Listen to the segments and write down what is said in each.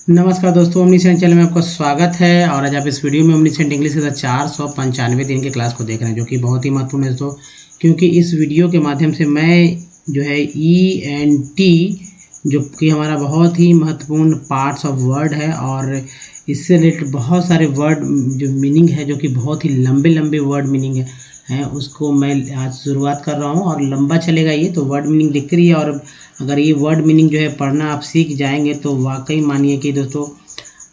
नमस्कार दोस्तों, omniscient channel में आपका स्वागत है। और आज आप इस वीडियो में ओमनीसेंट इंग्लिश के 495 दिन के क्लास को देख रहे हैं, जो कि बहुत ही महत्वपूर्ण है दोस्तों, क्योंकि इस वीडियो के माध्यम से मैं जो है ENT जो कि हमारा बहुत ही महत्वपूर्ण पार्ट्स ऑफ वर्ड है, और इससे रिलेटेड बहुत सारे वर्ड जो मीनिंग है, जो कि बहुत ही लंबे लंबे वर्ड मीनिंग है उसको मैं आज शुरुआत कर रहा हूँ। और लंबा चलेगा ये, तो वर्ड मीनिंग देखते रहिए। और अगर ये वर्ड मीनिंग जो है पढ़ना आप सीख जाएंगे तो वाकई मानिए कि दोस्तों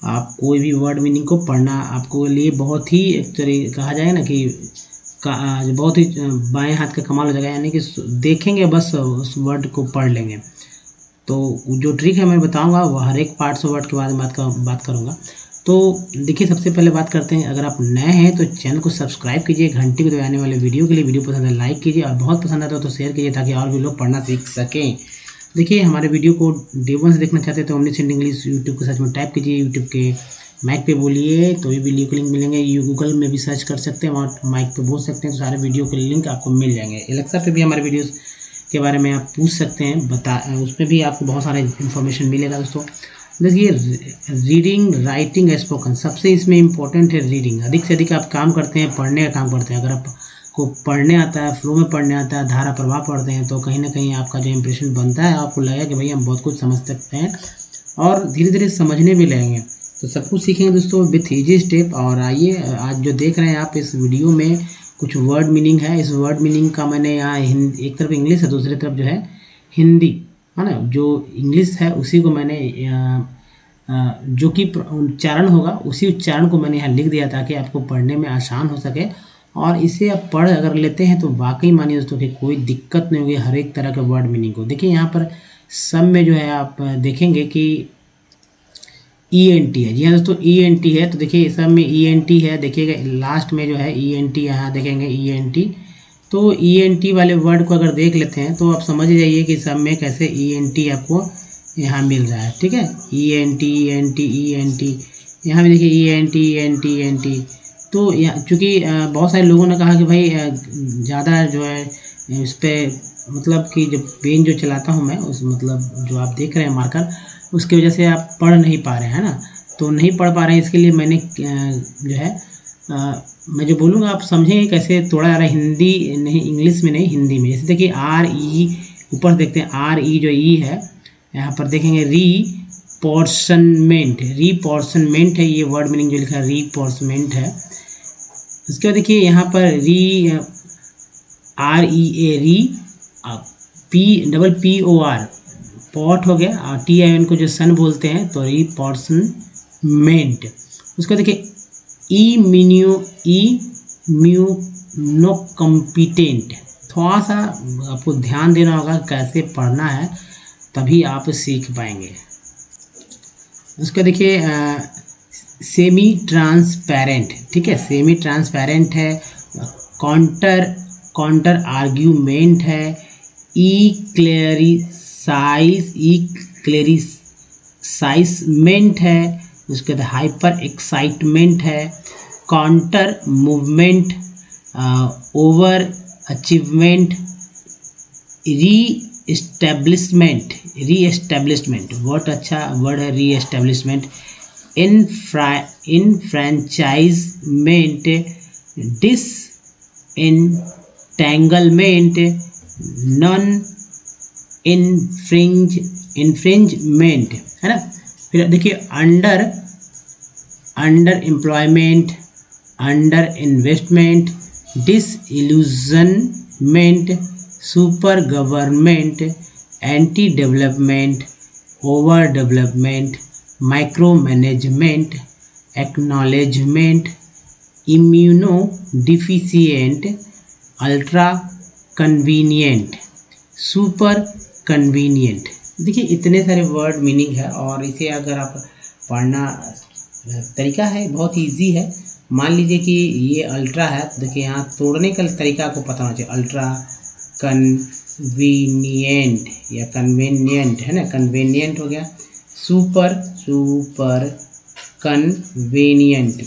आप कोई भी वर्ड मीनिंग को पढ़ना आपको लिए बहुत ही एक तरीके कहा जाए ना कि बहुत ही बाएं हाथ का कमाल हो जाएगा, यानी कि देखेंगे बस उस वर्ड को पढ़ लेंगे। तो जो ट्रिक है मैं बताऊंगा वो हर एक पार्ट्स ऑफ वर्ड के बारे में बात करूंगा। तो देखिए, सबसे पहले बात करते हैं, अगर आप नए हैं तो चैनल को सब्सक्राइब कीजिए, घंटी को दबाने वाले वीडियो के लिए। वीडियो पसंद है लाइक कीजिए, और बहुत पसंद आता है तो शेयर कीजिए, ताकि और भी लोग पढ़ना सीख सकें। देखिए, हमारे वीडियो को डे 1 से देखना चाहते हैं तो ओमनीसेंट इंग्लिश यूट्यूब के सर्च में टाइप कीजिए, यूट्यूब के माइक पे बोलिए तो ये वीडियो के लिंक मिलेंगे। गूगल में भी सर्च कर सकते हैं और माइक पे बोल सकते हैं, तो सारे वीडियो के लिंक आपको मिल जाएंगे। एलेक्सा पे भी हमारे वीडियोस के बारे में आप पूछ सकते हैं, उसमें भी आपको बहुत सारे इन्फॉर्मेशन मिलेगा दोस्तों। देखिए, रीडिंग, राइटिंग, स्पोकन, सबसे इसमें इम्पोर्टेंट है रीडिंग। अधिक से अधिक आप काम करते हैं, पढ़ने का काम करते हैं। अगर आपको पढ़ने आता है, फ्लो में पढ़ने आता है, धारा प्रवाह पढ़ते हैं, तो कहीं ना कहीं आपका जो इंप्रेशन बनता है, आपको लगेगा कि भाई हम बहुत कुछ समझ सकते हैं, और धीरे धीरे समझने भी लगेंगे। तो सब कुछ सीखेंगे दोस्तों विथ ईजी स्टेप। और आइए, आज जो देख रहे हैं आप इस वीडियो में कुछ वर्ड मीनिंग है। इस वर्ड मीनिंग का मैंने यहाँ एक तरफ इंग्लिश है, दूसरी तरफ जो है हिंदी है ना। जो इंग्लिश है उसी को मैंने जो कि उच्चारण होगा उसी उच्चारण को मैंने यहाँ लिख दिया, ताकि आपको पढ़ने में आसान हो सके। और इसे आप पढ़ अगर लेते हैं तो वाकई मानिए दोस्तों कि कोई दिक्कत नहीं होगी हर एक तरह के वर्ड मीनिंग को। देखिए, यहाँ पर सब में जो है आप देखेंगे कि ENT है। जी हाँ दोस्तों, ENT है। तो देखिए, सब में ENT है। देखिएगा लास्ट में जो है ENT, यहाँ देखेंगे ENT। तो ENT वाले वर्ड को अगर देख लेते हैं तो आप समझ जाइए कि सब में कैसे ENT आपको यहाँ मिल रहा है। ठीक है, ENT। यहाँ भी देखिए ENT। तो यहाँ चूँकि बहुत सारे लोगों ने कहा कि भाई ज़्यादा जो है इस पर, मतलब कि जो पेन जो चलाता हूँ मैं, उस मतलब जो आप देख रहे हैं मार्कर, उसकी वजह से आप पढ़ नहीं पा रहे हैं ना। तो नहीं पढ़ पा रहे हैं, इसके लिए मैंने जो है मैं जो बोलूँगा आप समझेंगे कैसे तोड़ा जा रहा है। हिंदी नहीं, इंग्लिश में नहीं, हिंदी में। जैसे देखिए RE, ऊपर देखते हैं RE जो E है, यहाँ पर देखेंगे रीपोर्शनमेंट है। ये वर्ड मीनिंग जो लिखा है रीपोर्शनमेंट है। उसके बाद देखिए यहाँ पर REA, POR पॉट हो गया, और TIN को जो सन बोलते हैं, तो रीपोर्शनमेंट। उसको देखिए इम्यूनोकॉम्पिटेंट। थोड़ा सा आपको ध्यान देना होगा कैसे पढ़ना है, तभी आप सीख पाएंगे। उसका देखिए सेमी ट्रांसपेरेंट। ठीक है, सेमी ट्रांसपेरेंट है। काउंटर आर्ग्यूमेंट है। इक्लेरिसाइजमेंट है। उसके बाद हाइपर एक्साइटमेंट है। काउंटर मूवमेंट, ओवर अचीवमेंट, रीएस्टेब्लिशमेंट, बहुत अच्छा वर्ड है रीएस्टेब्लिशमेंट। इनफ्रेंचाइजमेंट, डिसएंटेंगलमेंट, नॉन इन्फ्रिंजमेंट, है ना। फिर देखिए under employment, under investment, disillusionment, super government, anti development, over development, micro management, acknowledgement, immuno deficient, ultra convenient, super convenient. देखिए, इतने सारे वर्ड मीनिंग है, और इसे अगर आप पढ़ना तरीका है बहुत इजी है। मान लीजिए कि ये अल्ट्रा है, तो देखिए यहाँ तोड़ने का तरीका आपको पता होना चाहिए। अल्ट्रा कन्वीनियंट या कन्वीनियंट है ना, कन्वीनियंट हो गया। Super convenient.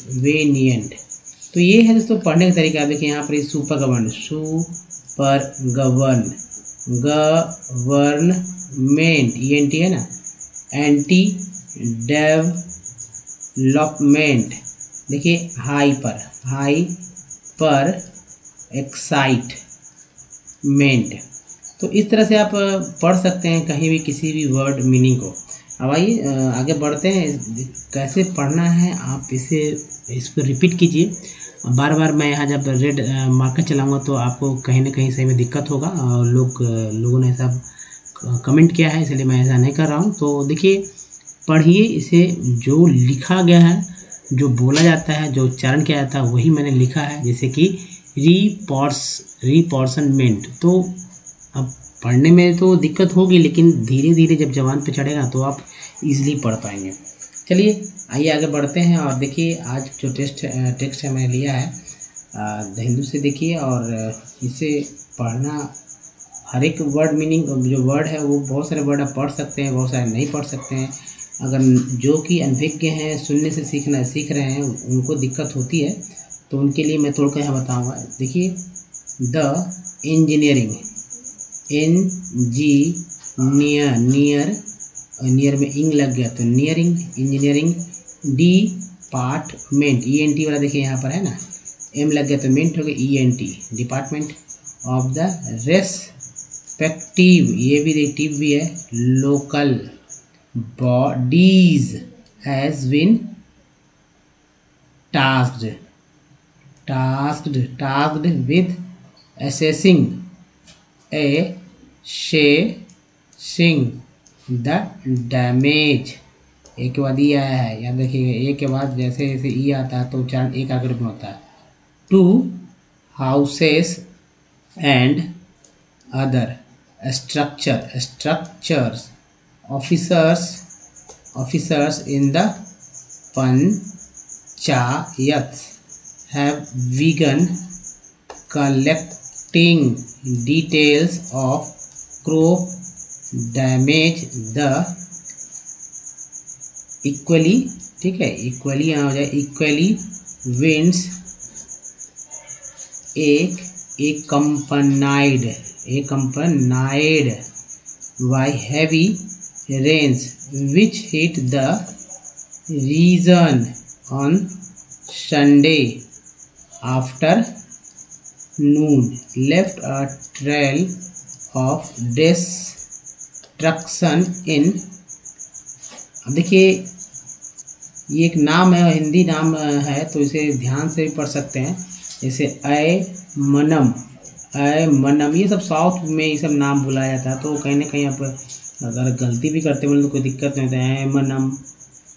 तो ये है दोस्तों पढ़ने का तरीका। देखिए यहाँ पर सुपर गवर्नमेंट ENT है ना, एंटी डेवलपमेंट, देखिए हाइपर एक्साइटमेंट। तो इस तरह से आप पढ़ सकते हैं कहीं भी किसी भी वर्ड मीनिंग को। अब आइए आगे बढ़ते हैं, कैसे पढ़ना है आप इसको रिपीट कीजिए बार बार। मैं यहाँ जब रेड मार्कर चलाऊंगा तो आपको कहीं ना कहीं सही में दिक्कत होगा, और लोगों ने ऐसा कमेंट किया है, इसलिए मैं ऐसा नहीं कर रहा हूँ। तो देखिए पढ़िए इसे, जो लिखा गया है, जो बोला जाता है, जो उच्चारण किया जाता है वही मैंने लिखा है। जैसे कि रिपोर्शनमेंट। तो अब पढ़ने में तो दिक्कत होगी, लेकिन धीरे धीरे जब जबान पे चढ़ेगा तो आप इजीली पढ़ पाएंगे। चलिए आइए आगे बढ़ते हैं। और देखिए आज जो टेक्स्ट है मैंने लिया है द हिंदू से। देखिए और इसे पढ़ना, हर एक वर्ड मीनिंग जो वर्ड है वो बहुत सारे वर्ड आप पढ़ सकते हैं, बहुत सारे नहीं पढ़ सकते हैं। अगर जो कि अनभिज्ञ हैं, सुनने से सीख रहे हैं, उनको दिक्कत होती है, तो उनके लिए मैं तोड़ कर यहाँ बताऊँगा। देखिए द इंजीनियरिंग, नियर में इंग लग गया तो नियरिंग, इंजीनियरिंग। डिपार्टमेंट, ENT वाला देखिए यहाँ पर है ना, एम लग गया तो मेंट हो गया, ENT department. Of the respective, ये भी रेक्टिव भी है, local bodies has been tasked with assessing the damage। एक के बाद ई आया है, याद रखिएगा, एक के बाद जैसे जैसे ई आता है तो उच्चारण एक आगे में होता है। To houses and other structures, officers in the panchayat have begun collecting details of crop damage the equally, ठीक है, इक्वली यहाँ हो जाए, equally winds accompanied by heavy rains which hit the region on Sunday afternoon, left a trail of destruction in। अब देखिए ये एक नाम है, हिंदी नाम है, तो इसे ध्यान से भी पढ़ सकते हैं। जैसे मनम, ये सब साउथ में ये सब नाम बुलाया जाता है, तो कहीं ना कहीं आप अगर गलती भी करते बोले तो कोई दिक्कत नहीं होता है। Manam,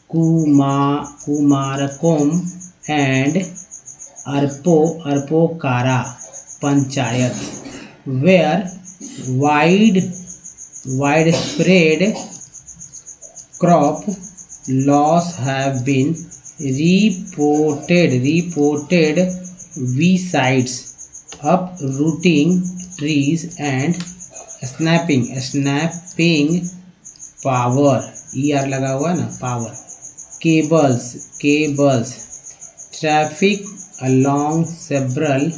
Kumarakom and Arpookara panchayat, where wide spread crop loss have been reported besides uprooting trees and snapping power, ER लगा हुआ है ना, power, cables, traffic along several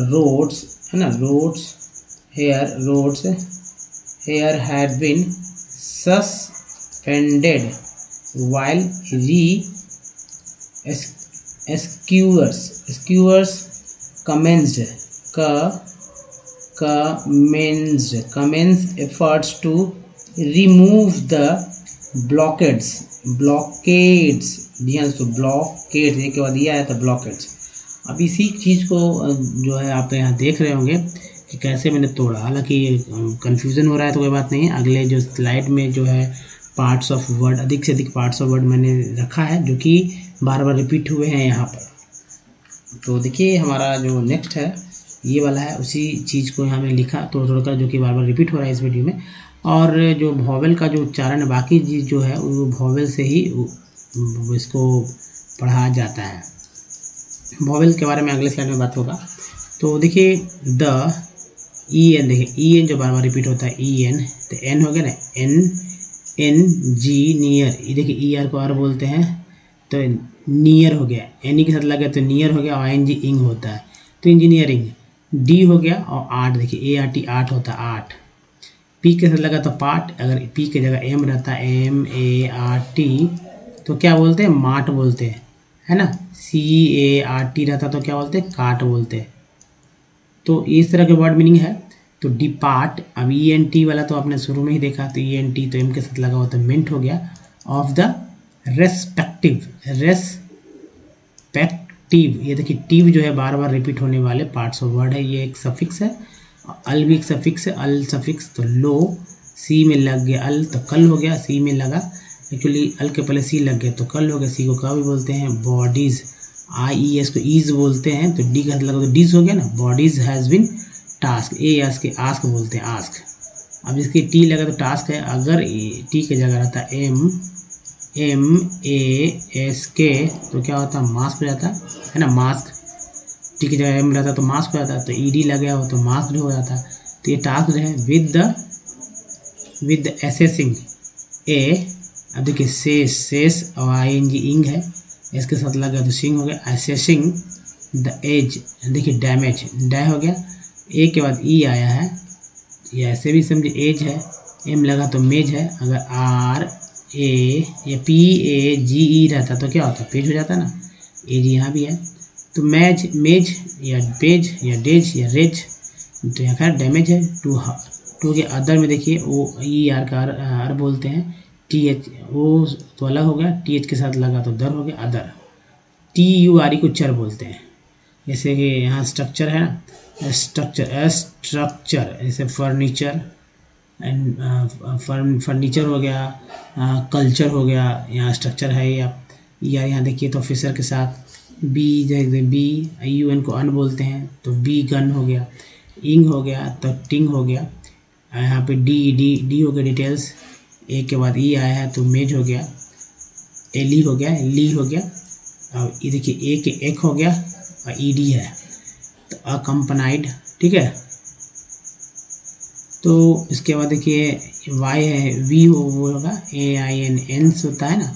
roads है ना, roads here had been suspended while rescuers commenced efforts to remove the blockades, ध्यान से ब्लॉकेड्स, एक के बाद दिया है तो ब्लॉकेड्स। अब इसी चीज़ को जो है आप यहाँ देख रहे होंगे कि कैसे मैंने तोड़ा। हालांकि कन्फ्यूज़न हो रहा है तो कोई बात नहीं है, अगले जो स्लाइड में जो है पार्ट्स ऑफ वर्ड, अधिक से अधिक पार्ट्स ऑफ वर्ड मैंने रखा है जो कि बार बार रिपीट हुए हैं यहाँ पर। तो देखिए हमारा जो नेक्स्ट है ये वाला है, उसी चीज़ को यहाँ में लिखा थोड़ा कर, जो कि बार बार रिपीट हो रहा है इस वीडियो में। और जो वॉवेल का जो उच्चारण है, बाकी चीज़ जो है वो वॉवेल से ही इसको पढ़ा जाता है। वॉवेल के बारे में अगले स्लाइड में बात होगा। तो देखिए द EN, देखिए EN जो बार बार रिपीट होता है, EN, तो N हो गया ना, इंजीनियर, ये देखिए ER को R बोलते हैं तो नियर हो गया, NE के साथ लग गया तो नियर हो गया, और ING इंग होता है तो इंजीनियरिंग। D हो गया और 8, देखिए ART 8 होता है, 8। पी के साथ लगा तो पार्ट, अगर पी की जगह एम रहता MART तो क्या बोलते हैं, मार्ट बोलते हैं, है ना। CART रहता तो क्या बोलते हैं, काट बोलते हैं। तो इस तरह के वर्ड मीनिंग है। तो डिपार्ट, अब ENT वाला तो आपने शुरू में ही देखा, तो ENT तो एम के साथ लगा हुआ तो मेंट हो गया, ऑफ द रेस्पेक्टिव, रेस्पेक्टिव, ये देखिए टिव जो है बार बार रिपीट होने वाले पार्ट्स ऑफ वर्ड है, ये एक सफिक्स है, अल भी एक सफिक्स है, अल सफिक्स। तो लो, सी में लग गया अल तो कल हो गया, सी में लगा, एक्चुअली अल के पहले सी लग गया तो कल हो गया, सी को का भी बोलते हैं, बॉडीज, IES को ईज बोलते हैं, तो डी का लगा तो डीज हो गया ना, bodies has been task, ask बोलते हैं, आस्क। अब इसके टी लगा तो टास्क है, अगर टी की जगह रहता MASK तो क्या होता है, मास्क हो जाता है ना, मास्क। टी की जगह एम रहता तो मास्क हो जाता, तो ED लग गया हो तो मास्क हो जाता। तो ये टास्क जो है विद एसेसिंग ए, अब देखिए सेस और ING इंग है, इसके साथ लग गया तो सिंग हो गया, एसेसिंग द एज, देखिए डैमेज, डै हो गया, ए के बाद ई आया है, या ऐसे भी समझे एज है, एम लगा तो मेज है, अगर RA या PAGE रहता तो क्या होता, पेज हो जाता ना, एज यहाँ भी है। तो मेज या पेज या डेज या रेज, तो यहाँ खैर डैमेज है। टू के अदर में देखिए OER का आर बोलते हैं, TH वो तो अलग हो गया, TH के साथ लगा तो दर हो गया, अदर। TURE को चर बोलते हैं, जैसे कि यहाँ स्ट्रक्चर है ना, स्ट्रक्चर जैसे फर्नीचर एंड फर्नीचर हो गया, कल्चर हो गया, यहाँ स्ट्रक्चर है, या यहाँ देखिए तो ऑफिसर के साथ बी, जैसे BUN को अन बोलते हैं तो बी गन हो गया, इंग हो गया तो टिंग हो गया, यहाँ पे डी हो गया डिटेल्स, ए के बाद ई आया है तो मेज हो गया, एली हो गया, ली हो गया, और ये देखिए ए के एक हो गया और ED है तो अकम्पनाइड, ठीक है। तो इसके बाद देखिए वाई है, वी वो होगा, AIN होता है ना,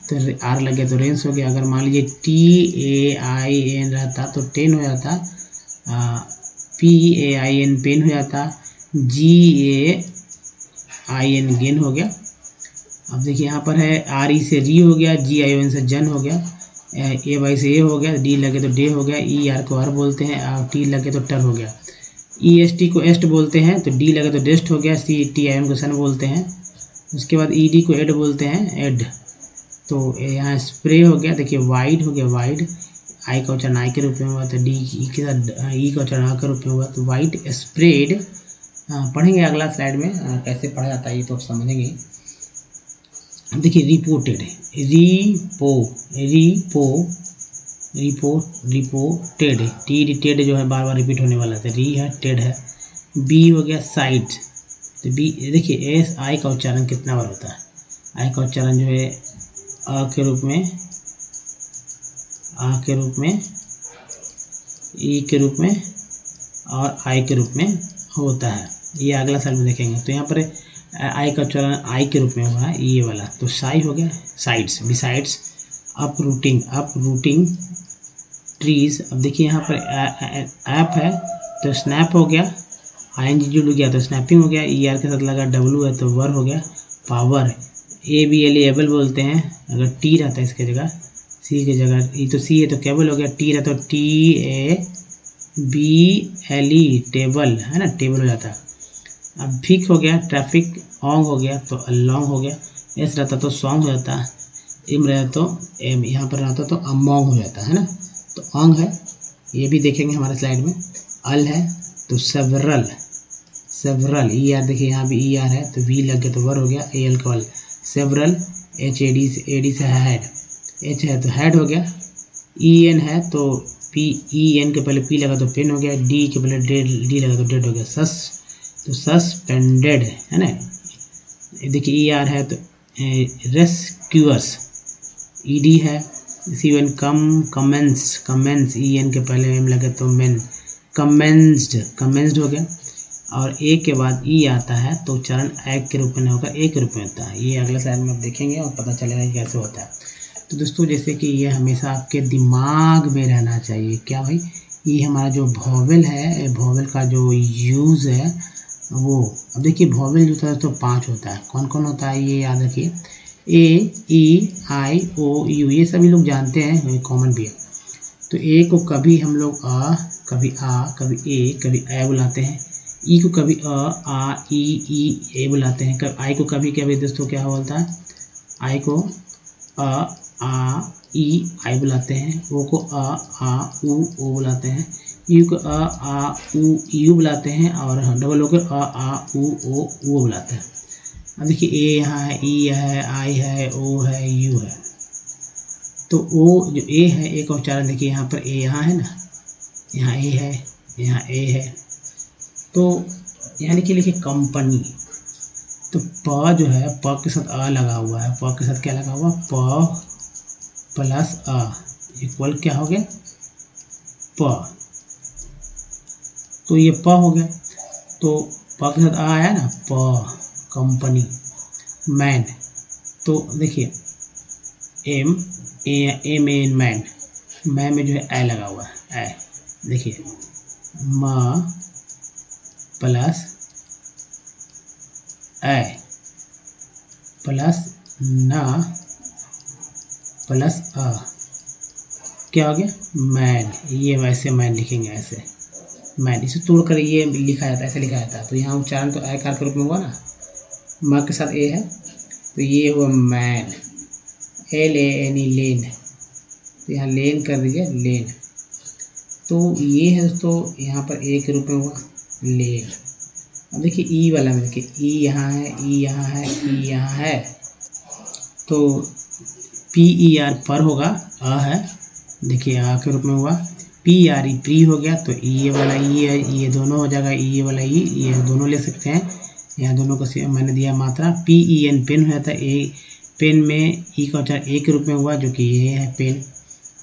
तो आर लग गया तो रेंस हो गया। अगर मान लीजिए TAIN रहता तो 10 हो जाता, PAIN पेन हो जाता, GAIN गेन हो गया। अब देखिए यहाँ पर है RE से री हो गया, GION से जन हो गया, AY से ए हो गया, डी लगे तो डे हो गया, ER को आर बोलते हैं, और टी लगे तो टर हो गया, EST को एस्ट बोलते हैं, तो डी लगे तो डेस्ट हो गया, CTIN को सन बोलते हैं। उसके बाद ED को एड बोलते हैं, एड। तो यहाँ स्प्रे हो गया, देखिए वाइड हो गया, वाइड, आई का उच्चारण आई के रूप में हुआ, तो डी के साथ ई का उच्चारण आ के रूप में हुआ, तो वाइड स्प्रेड। पढ़ेंगे अगला स्लाइड में कैसे पढ़ा जाता है, ये तो आप समझेंगे। देखिए रिपोर्टेड, रिपोर्टेड, टेड जो है बार बार रिपीट होने वाला है, री है, टेड है। बी हो गया साइट, तो बी देखिए आई का उच्चारण कितना बार होता है, आई का उच्चारण जो है आ के रूप में, ई के रूप में और आई के रूप में होता है, ये अगला साइड में देखेंगे। तो यहाँ पर आई का उच्चारण आई के रूप में हुआ है, ये वाला, तो साई हो गया, साइड्स, बिसाइड्स, अपरूटिंग ट्रीज। अब देखिए यहाँ पर ऐप है तो स्नैप हो गया, ING जुड़ गया तो स्नैपिंग हो गया, ER के साथ लगा W है तो वर हो गया, पावर, ABLE एबल बोलते हैं, अगर टी रहता है इसके जगह, सी की जगह, ये तो सी है तो केबल हो गया, टी रहता तो TABLE टेबल, है ना, टेबल हो जाता है। अब फिक हो गया, ट्रैफिक, ऑंग हो गया तो अलॉन्ग हो गया, एस रहता तो सॉन्ग हो जाता, इम रहता तो एम, यहाँ पर रहता तो अमोंग हो जाता है ना, तो ऑंग है, ये भी देखेंगे हमारे स्लाइड में। अल है तो सेवरल, ER देखिए यहाँ भी ER है तो वी लग गया तो वर हो गया, AL कॉल, सेवरल, AD से हेड, H है तो हेड हो गया, EN है तो EN के पहले P लगा तो पेन हो गया, D के पहले डी लगा तो डेड हो गया, तो सस्पेंडेड, है ना। देखिए ER है तो रेस्क्यूअर्स, ED है, CN कमेंस, EN के पहले एम लगे तो मेन, कमेंस्ड हो गया, और ए के बाद ई आता है तो उच्चारण एक के रूप में होगा, एक के रूप में होता है। ये अगला स्लाइड में आप देखेंगे और पता चलेगा कि कैसे होता है। तो दोस्तों जैसे कि ये हमेशा आपके दिमाग में रहना चाहिए, क्या भाई, ये हमारा जो वॉवेल है, वॉवेल का जो यूज़ है वो। अब देखिए वॉवेल जो होता है तो 5 होता है, कौन कौन होता है ये याद रखिए, ए, ई, आई, ओ, यू, ये सभी लोग जानते हैं, कॉमन भी है। तो ए को कभी हम लोग कभी कभी ए बुलाते हैं। ई को कभी आ, ई ए बुलाते हैं। कभी आई को कभी कभी दोस्तों क्या बोलता है, आई को आ ई आई बुलाते हैं। ओ को आ ऊ ओ बुलाते हैं। यू को आ ऊ यू बुलाते हैं। और डबल ओ को आ ऊ ओ वो बुलाते हैं। अब देखिए ए यहाँ है, ई है, आई है, ओ है, यू है। तो ओ जो ए है, ए का उच्चारण देखिए यहाँ पर, ए यहाँ है ना, यहाँ ए है, यहाँ ए है। तो यहाँ लिखिए कंपनी। तो प जो है, प के साथ अ लगा हुआ है, प के साथ क्या लगा हुआ, प प्लस अ इक्वल क्या हो गया, प। तो ये प हो गया। तो प के साथ अ आया ना, प, कंपनी, मैन। तो देखिए M M N man, man में जो है ए लगा हुआ है, ए। देखिए म प्लस ए प्लस न प्लस अ क्या हो गया, मैन। ये वैसे मैन लिखेंगे, ऐसे मैन। इसे तोड़कर ये लिखा जाता है, ऐसे लिखा जाता है। तो यहाँ उच्चारण तो आयकार के रूप में हुआ ना, म के साथ ए है, तो ये हुआ man, L A N E, lane. तो यहाँ लेन कर दीजिए, लेन। तो ये है दोस्तों यहाँ पर ए के रूप में हुआ लेन। अब देखिए ई वाला में देखिए, ई यहाँ है, ई यहाँ है, ई यहाँ है। तो पी ई आर पर होगा, अ है, देखिए आ के रूप में हुआ। पी आर ई प्री हो गया, तो ये वाला ई है, ये दोनों हो जाएगा, ये वाला ई, ये दोनों ले सकते हैं। यहाँ दोनों को मैंने दिया मात्रा। पी ई एन पेन हो जाता है, ए पेन में ई का उच्चारण ए के रूप में हुआ, जो कि ये है पेन।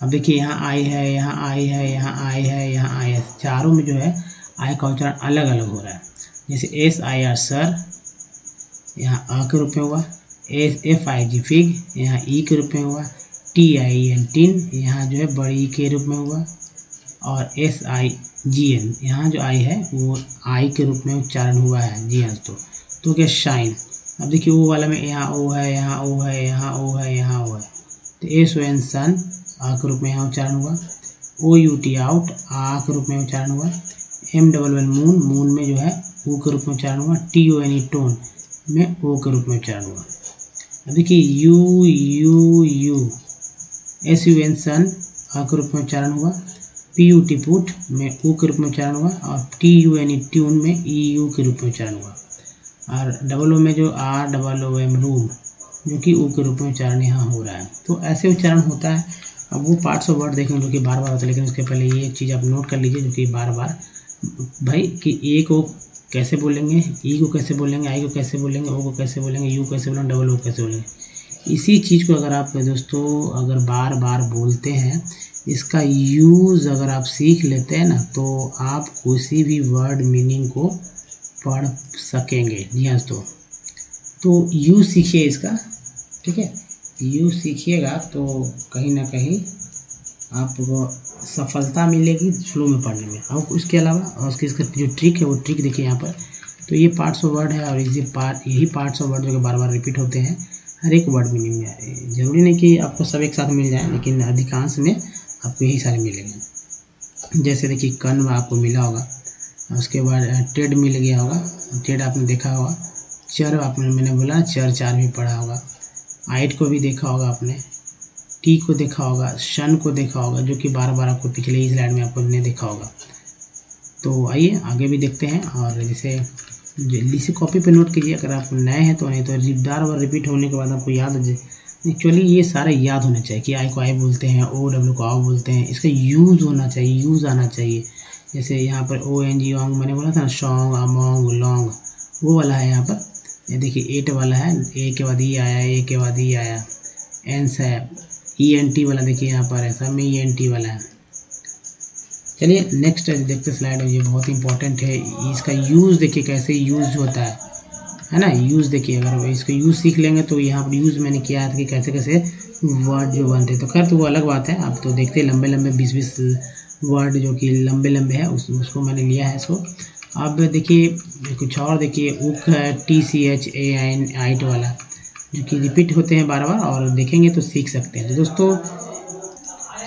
अब देखिए यहाँ आई है, यहाँ आई है, यहाँ आई है, यहाँ आई है। चारों में जो है आई का उच्चारण अलग अलग हो रहा है। जैसे एस आई आर सर, यहाँ अ के रूप में हुआ। S F I G fig, यहाँ ई के रूप में हुआ। टी आई एन टिन, यहाँ जो है बड़ी के रूप में हुआ। और एस आई जी एन, यहाँ जो आई है वो आई के रूप में उच्चारण हुआ है, जी हाँ। तो क्या शाइन। अब देखिए ओ वाला में यहाँ ओ है, यहाँ ओ है, यहाँ ओ है, यहाँ ओ है। तो एस ओ एन सन, आ के रूप में यहाँ उच्चारण हुआ। ओ यू टी आउट, आ के रूप में उच्चारण हुआ। M double N moon, moon में जो है ओ के रूप में उच्चारण हुआ। T O N E tone में ओ के रूप में उच्चारण हुआ। अब देखिए U U U, S U N sun, आ के रूप में उच्चारण हुआ। पी यू टी पुट में ऊ के रूप में उच्चारण हुआ। और T U N E tune में ई यू के रूप में उच्चारण हुआ। और डबल ओ में जो R double O M room, जो कि ऊ के रूप में उच्चारण यहाँ हो रहा है। तो ऐसे उच्चारण होता है। अब वो पार्ट्स ऑफ वर्ड देखेंगे जो कि बार बार होता है, लेकिन उसके पहले ये एक चीज़ आप नोट कर लीजिए, जो कि बार बार भाई कि ए को कैसे बोलेंगे, ई को कैसे बोलेंगे, आई को कैसे बोलेंगे, ओ को कैसे बोलेंगे, यू कैसे बोलेंगे, डबल ओ कैसे बोलेंगे। इसी चीज़ को अगर आप दोस्तों अगर बार बार बोलते हैं, इसका यूज़ अगर आप सीख लेते हैं ना, तो आप किसी भी वर्ड मीनिंग को पढ़ सकेंगे। जी हाँ दोस्तों, तो यूज़ सीखिए इसका, ठीक है। यूज़ सीखिएगा तो कहीं ना कहीं आपको सफलता मिलेगी फ्लो में पढ़ने में। और उसके अलावा और उसकी इसका जो ट्रिक है वो ट्रिक देखिए यहाँ पर। तो ये पार्ट्स ऑफ वर्ड है, और यही पार्ट्स ऑफ वर्ड जो कि बार बार रिपीट होते हैं हर एक वर्ड मीनिंग में। जरूरी नहीं कि आपको सब एक साथ मिल जाए, लेकिन अधिकांश में आपको यही सारे मिलेंगे। जैसे देखिए कन आपको मिला होगा, उसके बाद ट्रेड मिल गया होगा, ट्रेड आपने देखा होगा। चर आपने, मैंने बोला चर चार भी पढ़ा होगा। आइट को भी देखा होगा आपने, टी को देखा होगा, शन को देखा होगा, जो कि बार बार आपको पिछले ही स्लाइड में आपको ने देखा होगा। तो आइए आगे भी देखते हैं। और जैसे जल्दी से कॉपी पे नोट कीजिए, अगर आप नए हैं तो, नहीं तो बार बार रिपीट होने के बाद आपको याद हो जाए। एक्चुअली ये सारे याद होना चाहिए कि आई को आई बोलते हैं, ओ डब्ल्यू को आओ बोलते हैं, इसका यूज़ होना चाहिए, यूज़ आना चाहिए। जैसे यहाँ पर ओ एन जी ओंग मैंने बोला था ना, सॉन्ग, अमोंग, लॉन्ग, वो वाला है यहाँ पर। ये देखिए एट वाला है, ए के बाद ई आया, ए के बाद ई आया, एंस है। ई एन टी वाला देखिए यहाँ पर है, सब में ई एन टी वाला है। चलिए नेक्स्ट देखते स्लाइड है, ये बहुत इंपॉर्टेंट है। इसका यूज़ देखिए कैसे यूज़ होता है ना। यूज़ देखिए, अगर इसका यूज़ सीख लेंगे तो यहाँ पर यूज़ मैंने किया था कि कैसे कैसे वर्ड जो बनते। तो खैर तो वो अलग बात है, आप तो देखते हैं लंबे लंबे 20-20 वर्ड जो कि लंबे लंबे हैं, उसको मैंने लिया है इसको। अब देखिए कुछ और, देखिए उक है, TCHAN वाला, जो कि रिपीट होते हैं बार बार, और देखेंगे तो सीख सकते हैं। तो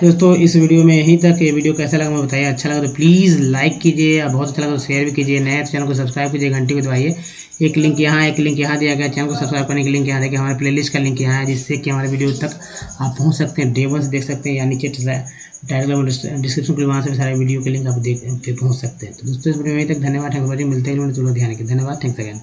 दोस्तों इस वीडियो में यहीं तक। ये वीडियो कैसा लगा मुझे बताइए, अच्छा लगा तो प्लीज़ लाइक कीजिए, और बहुत अच्छा लगा तो शेयर भी कीजिए। नए तो चैनल को सब्सक्राइब कीजिए, घंटी को दबाइए। एक लिंक यहाँ दिया गया, चैनल को सब्सक्राइब करने के लिंक यहाँ देखिए, हमारे प्लेलिस्ट का लिंक यहाँ है, जिससे कि हमारे वीडियो तक आप पहुँच सकते हैं, डे 1 से देख सकते हैं, या नीचे टाइटल डिस्क्रिप्शन के वहाँ से भी सारे वीडियो के लिंक आप देख पहुँच सकते हैं। तो दोस्तों इस वीडियो में यहीं तक। धन्यवाद, थैंक यू, मिलते हैं, ध्यान रखिए, धन्यवाद, थैंक्स अगेन।